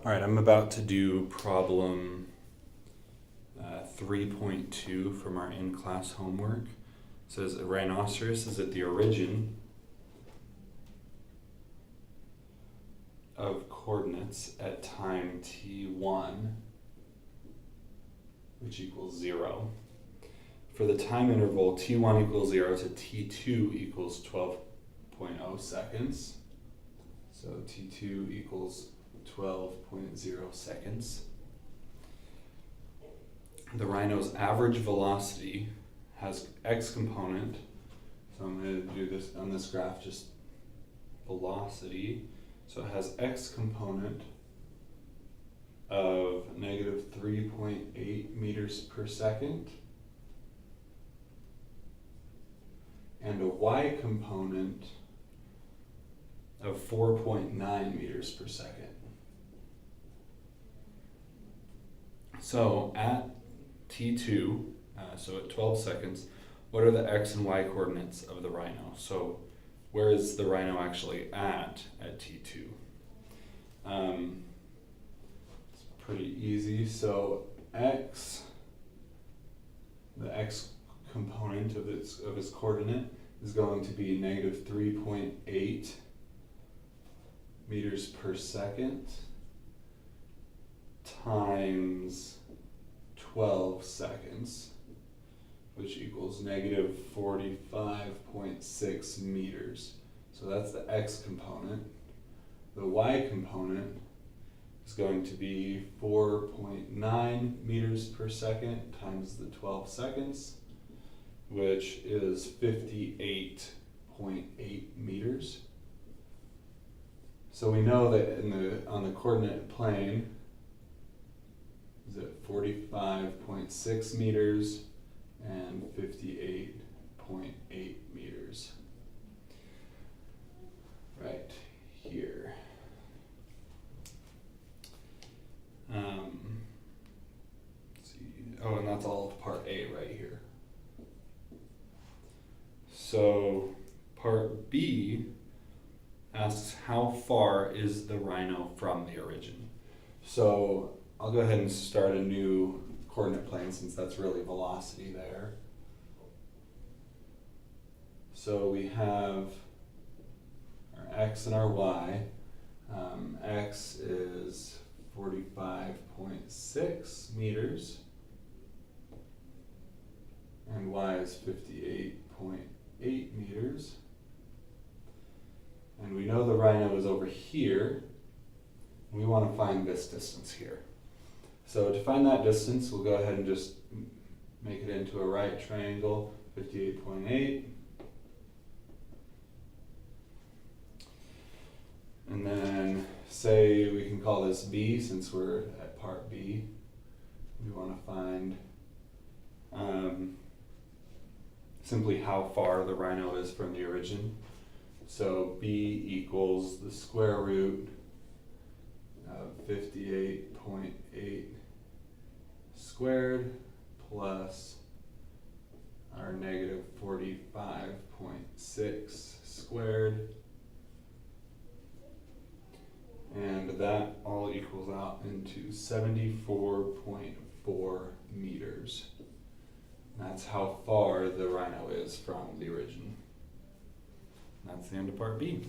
All right, I'm about to do problem 3.2 from our in-class homework. It says a rhinoceros is at the origin of coordinates at time t1, which equals 0. For the time interval t1 equals 0 to t2 equals 12.0 seconds. So t2 equals 12.0 seconds. The rhino's average velocity has x component. So I'm going to do this on this graph, just velocity. So it has x component of negative 3.8 meters per second and a y component of 4.9 meters per second. So at t2, so at 12 seconds, what are the x and y coordinates of the rhino? So where is the rhino actually at t2? It's pretty easy. So x, the x component of its coordinate is going to be negative 3.8 meters per second times 12 seconds, which equals negative 45.6 meters. So that's the x component. The y component is going to be 4.9 meters per second times the 12 seconds, which is 58.8 meters. So we know that on the coordinate plane is at 45.6 meters and 58.8 meters. Right here. Let's see. Oh, and that's all of part A right here. So part B asks how far is the rhino from the origin. So I'll go ahead and start a new coordinate plane since that's really velocity there. So we have our x and our y. X is 45.6 meters and y is 58.8 meters. And we know the rhino is over here. We want to find this distance here. So to find that distance, we'll go ahead and just make it into a right triangle, 58.8. And then say we can call this B since we're at part B. We want to find simply how far the rhino is from the origin. So B equals the square root of 58.8 squared plus our negative 45.6 squared. And that all equals out into 74.4 meters. That's how far the rhino is from the origin. That's the end of part B.